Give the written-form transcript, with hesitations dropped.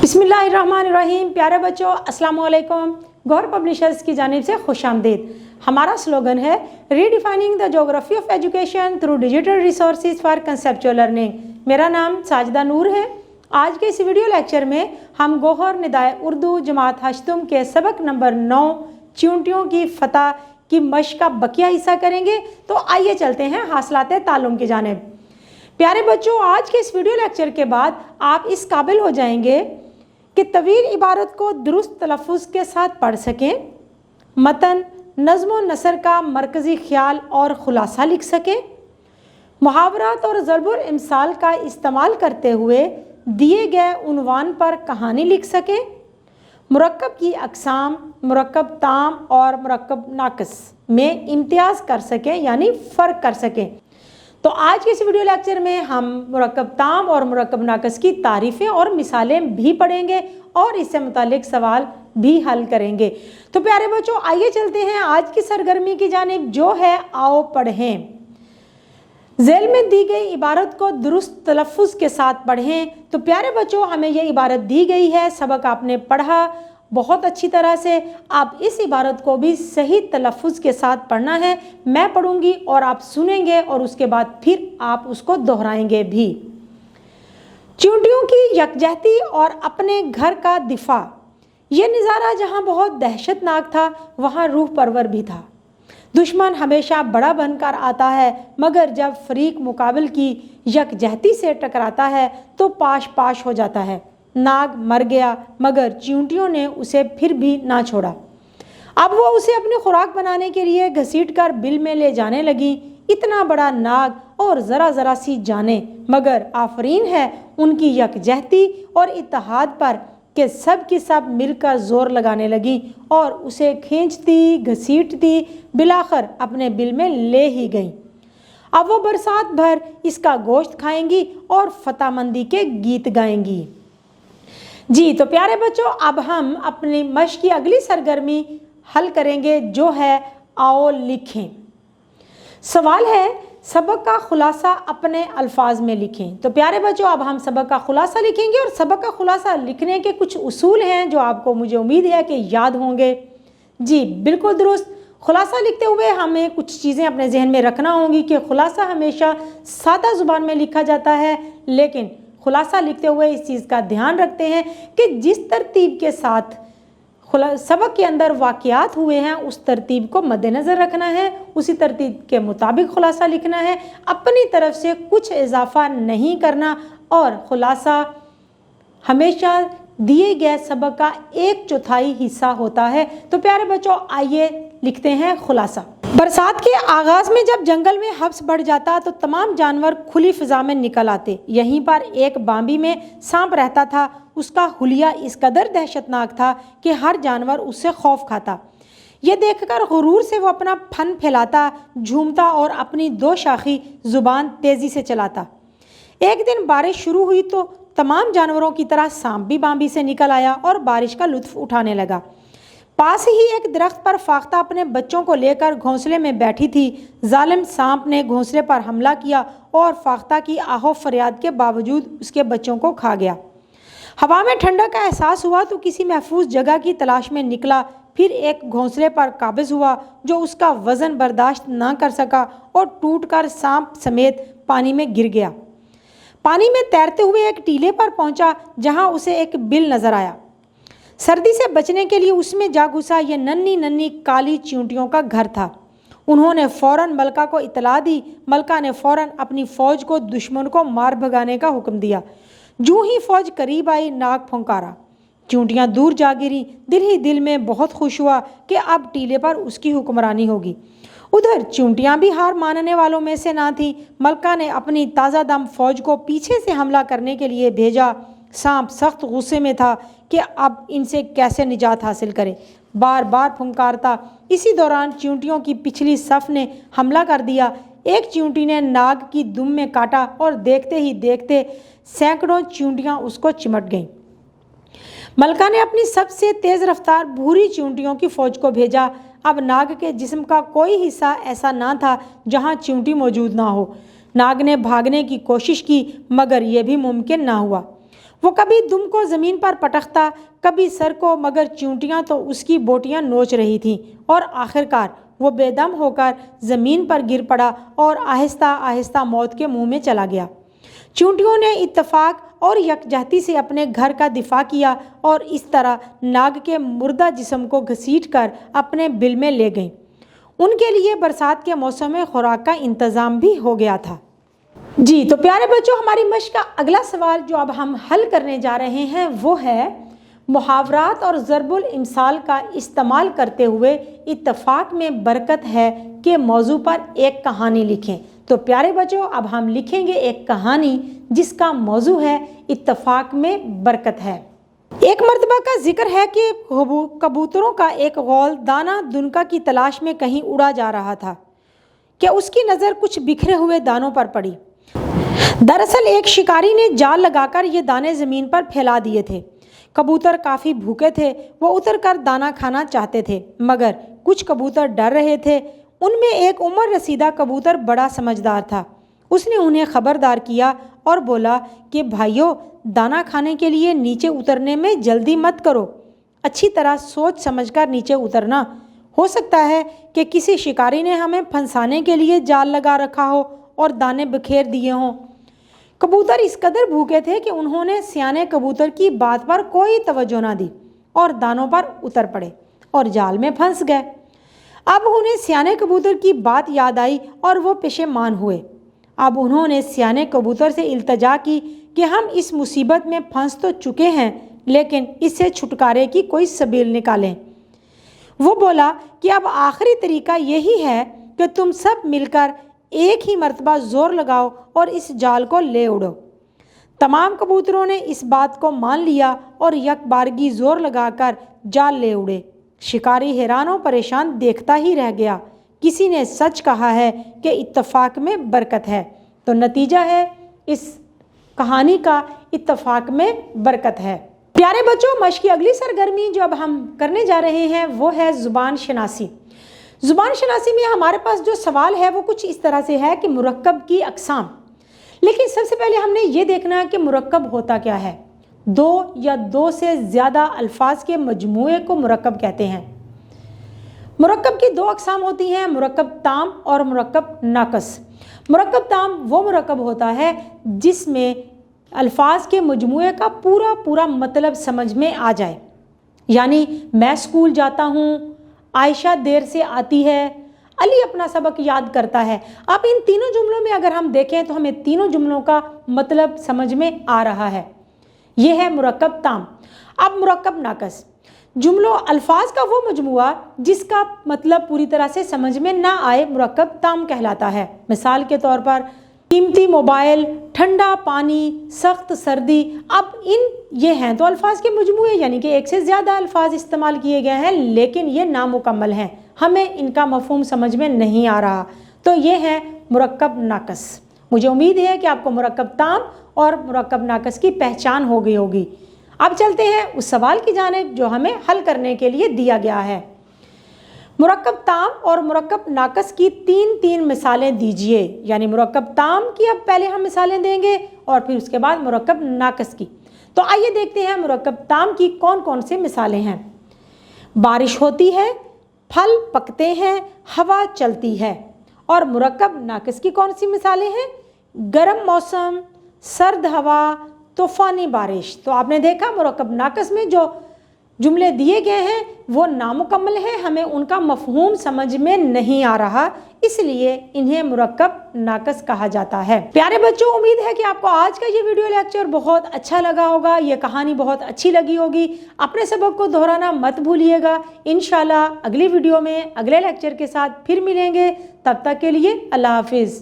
बिस्मिल्लाहिर्रहमानिर्रहीम। प्यारे बच्चों, अस्सलाम वालेकुम। गौहर पब्लिशर्स की जानिब से खुशामदीद। हमारा स्लोगन है redefining the geography of education through digital resources for conceptual learning. मेरा नाम साजिदा नूर है। आज के इस वीडियो लेक्चर में हम गौहर निदाए उर्दू जमात हश्तुम के सबक नंबर 9 चींटियों की फतह की मश्क का बकिया हिस्सा करेंगे। तो आइए चलते हैं हासिलाते ताल्लुम की जानिब। प्यारे बच्चों, आज के इस वीडियो लेक्चर के बाद आप इस काबिल हो जाएंगे कि तवील इबारत को दुरुस्त तलफ़ुज़ के साथ पढ़ सकें, मतन, नज़्म व नसर का मरकज़ी ख्याल और ख़ुलासा लिख सकें, मुहावरात और ज़रबुल इम्साल का इस्तेमाल करते हुए दिए गए उन्वान पर कहानी लिख सकें, मुरक्कब की अक़साम, मुरक्कब ताम और मुरक्कब नाक़िस में इम्तियाज़ कर सकें, यानी फ़र्क कर सकें। तो आज के इस वीडियो लेक्चर में हम मुरक्कब ताम और मुरक्कब नाक़िस की तारीफ़ें और मिसालें भी पढ़ेंगे और इससे मुतालिक सवाल भी हल करेंगे। तो प्यारे बच्चों, आइए चलते हैं आज की सरगर्मी की जानिब, जो है आओ पढ़ें। ज़ेल में दी गई इबारत को दुरुस्त तलफ़ुज़ के साथ पढ़ें। तो प्यारे बच्चों, हमें ये इबारत दी गई है, सबक आपने पढ़ा बहुत अच्छी तरह से। आप इस इबारत को भी सही तलफ़ुज़ के साथ पढ़ना है। मैं पढ़ूंगी और आप सुनेंगे और उसके बाद फिर आप उसको दोहराएंगे भी। चींटियों की यकजहती और अपने घर का दिफा। ये नज़ारा जहाँ बहुत दहशतनाक था, वहाँ रूह परवर भी था। दुश्मन हमेशा बड़ा बनकर आता है, मगर जब फरीक मुकाबिल की यकजहती से टकराता है तो पाश पाश हो जाता है। नाग मर गया, मगर चींटियों ने उसे फिर भी ना छोड़ा। अब वो उसे अपनी खुराक बनाने के लिए घसीटकर बिल में ले जाने लगी। इतना बड़ा नाग और ज़रा ज़रा सी जाने, मगर आफरीन है उनकी यकजहती और इत्तेहाद पर कि सब की सब मिलकर ज़ोर लगाने लगी और उसे खींचती घसीटती बिलाखिर अपने बिल में ले ही गई। अब वो बरसात भर इसका गोश्त खाएंगी और फतहमंदी के गीत गाएंगी। जी तो प्यारे बच्चों, अब हम अपनी मश्क की अगली सरगर्मी हल करेंगे, जो है आओ लिखें। सवाल है सबक का खुलासा अपने अल्फाज में लिखें। तो प्यारे बच्चों, अब हम सबक का खुलासा लिखेंगे और सबक का खुलासा लिखने के कुछ उसूल हैं जो आपको मुझे उम्मीद है कि याद होंगे। जी बिल्कुल दुरुस्त। खुलासा लिखते हुए हमें कुछ चीज़ें अपने जहन में रखना होंगी कि खुलासा हमेशा सादा ज़ुबान में लिखा जाता है, लेकिन खुलासा लिखते हुए इस चीज़ का ध्यान रखते हैं कि जिस तरतीब के साथ सबक के अंदर वाक़यात हुए हैं उस तरतीब को मद्देनज़र रखना है, उसी तरतीब के मुताबिक खुलासा लिखना है, अपनी तरफ से कुछ इजाफा नहीं करना और खुलासा हमेशा दिए गए सबक का 1/4 हिस्सा होता है। तो प्यारे बच्चों, आइए लिखते हैं खुलासा। बरसात के आगाज़ में जब जंगल में हब्स बढ़ जाता तो तमाम जानवर खुली फ़िज़ा में निकल आते। यहीं पर एक बाम्बी में सांप रहता था। उसका हुलिया इस कदर दहशतनाक था कि हर जानवर उससे खौफ खाता। ये देखकर गुरूर से वो अपना फन फैलाता, झूमता और अपनी 2 शाखी ज़ुबान तेज़ी से चलाता। एक दिन बारिश शुरू हुई तो तमाम जानवरों की तरह सांप भी बाम्बी से निकल आया और बारिश का लुत्फ़ उठाने लगा। पास ही एक दरख्त पर फाख्ता अपने बच्चों को लेकर घोंसले में बैठी थी। जालिम सांप ने घोंसले पर हमला किया और फाख्ता की आहो फरियाद के बावजूद उसके बच्चों को खा गया। हवा में ठंडक का एहसास हुआ तो किसी महफूज जगह की तलाश में निकला। फिर एक घोंसले पर काबिज हुआ जो उसका वज़न बर्दाश्त ना कर सका और टूटकर सांप समेत पानी में गिर गया। पानी में तैरते हुए एक टीले पर पहुंचा जहां उसे एक बिल नज़र आया। सर्दी से बचने के लिए उसमें जा घुसा। ये नन्ही नन्ही काली चींटियों का घर था। उन्होंने फ़ौरन मलका को इतला दी। मलका ने फ़ौरन अपनी फ़ौज को दुश्मन को मार भगाने का हुक्म दिया। जूँ ही फ़ौज करीब आई, नाक फुंकारा। चींटियाँ दूर जा गिरी। दिल ही दिल में बहुत खुश हुआ कि अब टीले पर उसकी हुक्मरानी होगी। उधर चींटियाँ भी हार मानने वालों में से ना थी। मलका ने अपनी ताज़ा दम फ़ौज को पीछे से हमला करने के लिए भेजा। सांप सख्त गुस्से में था कि अब इनसे कैसे निजात हासिल करे। बार बार फुंकारता। इसी दौरान चींटियों की पिछली सफ़ ने हमला कर दिया। एक चींटी ने नाग की दुम में काटा और देखते ही देखते सैकड़ों चींटियां उसको चिमट गईं। मलका ने अपनी सबसे तेज़ रफ्तार भूरी चींटियों की फ़ौज को भेजा। अब नाग के जिस्म का कोई हिस्सा ऐसा ना था जहां चींटी मौजूद ना हो। नाग ने भागने की कोशिश की, मगर यह भी मुमकिन ना हुआ। وہ کبھی دم کو زمین پر پٹکتا، کبھی سر کو، مگر چیونٹیاں تو اس کی بوٹیاں نوچ رہی تھیں اور آخرکار وہ بے دم ہو کر زمین پر گر پڑا اور آہستہ آہستہ موت کے منہ میں چلا گیا۔ چیونٹیوں نے اتفاق اور یکجہتی سے اپنے گھر کا دفاع کیا اور اس طرح ناگ کے مردہ جسم کو گھسیٹ کر اپنے بل میں لے گئیں۔ ان کے لیے برسات کے موسم میں خوراک کا انتظام بھی ہو گیا تھا۔ جی تو پیارے بچوں، ہماری مشق کا اگلا سوال جو اب ہم حل کرنے جا رہے ہیں وہ ہے محاورات اور ضرب الامثال کا استعمال کرتے ہوئے اتفاق میں برکت ہے کے موضوع پر ایک کہانی لکھیں۔ تو پیارے بچوں، اب ہم لکھیں گے ایک کہانی جس کا موضوع ہے اتفاق میں برکت ہے۔ ایک مرتبہ کا ذکر ہے کہ کبوتروں کا ایک غول دانہ دنکا کی تلاش میں کہیں اڑا جا رہا تھا کہ اس کی نظر کچھ بکھرے ہوئے دانوں پر پڑی۔ دراصل ایک شکاری نے جال لگا کر یہ دانے زمین پر پھیلا دیے تھے۔ کبوتر کافی بھوکے تھے، وہ اتر کر دانہ کھانا چاہتے تھے، مگر کچھ کبوتر ڈر رہے تھے۔ ان میں ایک عمر رسیدہ کبوتر بڑا سمجھدار تھا۔ اس نے انہیں خبردار کیا اور بولا کہ بھائیو، دانہ کھانے کے لیے نیچے اترنے میں جلدی مت کرو، اچھی طرح سوچ سمجھ کر نیچے اترنا۔ ہو سکتا ہے کہ کسی شکاری نے ہمیں پھنسانے کے لیے جال لگا رکھا ہو اور دانے بکھیر دیے ہوں۔ کبوتر اس قدر بھوکے تھے کہ انہوں نے سیانے کبوتر کی بات پر کوئی توجہ نہ دی اور دانوں پر اتر پڑے اور جال میں پھنس گئے۔ اب انہیں سیانے کبوتر کی بات یاد آئی اور وہ پشیمان ہوئے۔ اب انہوں نے سیانے کبوتر سے التجا کی کہ ہم اس مصیبت میں پھنس تو چکے ہیں، لیکن اس سے چھٹکارے کی کوئی سبیل نکالیں۔ وہ بولا کہ اب آخری طریقہ یہی ہے کہ تم سب مل کر ایک ہی مرتبہ زور لگاؤ اور اس جال کو لے اڑو۔ تمام کبوتروں نے اس بات کو مان لیا اور یک بارگی زور لگا کر جال لے اڑے۔ شکاری حیران و پریشان دیکھتا ہی رہ گیا۔ کسی نے سچ کہا ہے کہ اتفاق میں برکت ہے۔ تو نتیجہ ہے اس کہانی کا، اتفاق میں برکت ہے۔ پیارے بچوں، مشق کی اگلی سرگرمی جو اب ہم کرنے جا رہے ہیں وہ ہے زبان شناسی۔ زبان شناسی میں ہمارے پاس جو سوال ہے وہ کچھ اس طرح سے ہے کہ مرکب کی اقسام۔ لیکن سب سے پہلے ہم نے یہ دیکھنا ہے کہ مرکب ہوتا کیا ہے۔ دو یا دو سے زیادہ الفاظ کے مجموعے کو مرکب کہتے ہیں۔ مرکب کی دو اقسام ہوتی ہیں، مرکب تام اور مرکب ناقص۔ مرکب تام وہ مرکب ہوتا ہے جس میں الفاظ کے مجموعے کا پورا مطلب سمجھ میں آ جائے، یعنی میں اسکول جاتا ہوں، عائشہ دیر سے آتی ہے، علی اپنا سبق یاد کرتا ہے۔ اب ان تینوں جملوں میں اگر ہم دیکھیں تو ہمیں تینوں جملوں کا مطلب سمجھ میں آ رہا ہے، یہ ہے مرکب تام۔ اب مرکب ناقص، جملوں الفاظ کا وہ مجموعہ جس کا مطلب پوری طرح سے سمجھ میں نہ آئے مرکب تام کہلاتا ہے۔ مثال کے طور پر قیمتی موبائل، ٹھنڈا پانی، سخت سردی۔ اب یہ ہیں تو الفاظ کے مجموعے، یعنی کہ ایک سے زیادہ الفاظ استعمال کیے گئے ہیں، لیکن یہ نامکمل ہیں، ہمیں ان کا مفہوم سمجھ میں نہیں آ رہا، تو یہ ہے مرکب ناقص۔ مجھے امید ہے کہ آپ کو مرکب تام اور مرکب ناقص کی پہچان ہو گئی ہوگی۔ اب چلتے ہیں اس سوال کی جانب جو ہمیں حل کرنے کے لیے دیا گیا ہے۔ مرکب تام اور مرکب ناقص کی تین مثالیں دیجئے، یعنی مرکب تام کی اب پہلے ہم مثالیں دیں گے اور پھر اس کے بعد مرکب ناقص کی۔ تو آئیے دیکھتے ہیں مرکب تام کی کون سی مثالیں ہیں۔ بارش ہوتی ہے، پھل پکتے ہیں، ہوا چلتی ہے۔ اور مرکب ناقص کی کون سی مثالیں ہیں؟ گرم موسم، سرد ہوا، طوفانی بارش۔ تو آپ نے دیکھا مرکب ناقص میں جو جملے دیے گئے ہیں وہ نامکمل ہیں، ہمیں ان کا مفہوم سمجھ میں نہیں آ رہا، اس لیے انہیں مرکب ناقص کہا جاتا ہے۔ پیارے بچوں، امید ہے کہ آپ کو آج کا یہ ویڈیو لیکچر بہت اچھا لگا ہوگا، یہ کہانی بہت اچھی لگی ہوگی۔ اپنے سبق کو دہرانا مت بھولیے گا۔ انشاءاللہ اگلی ویڈیو میں اگلے لیکچر کے ساتھ پھر ملیں گے، تب تک کے لیے اللہ حافظ۔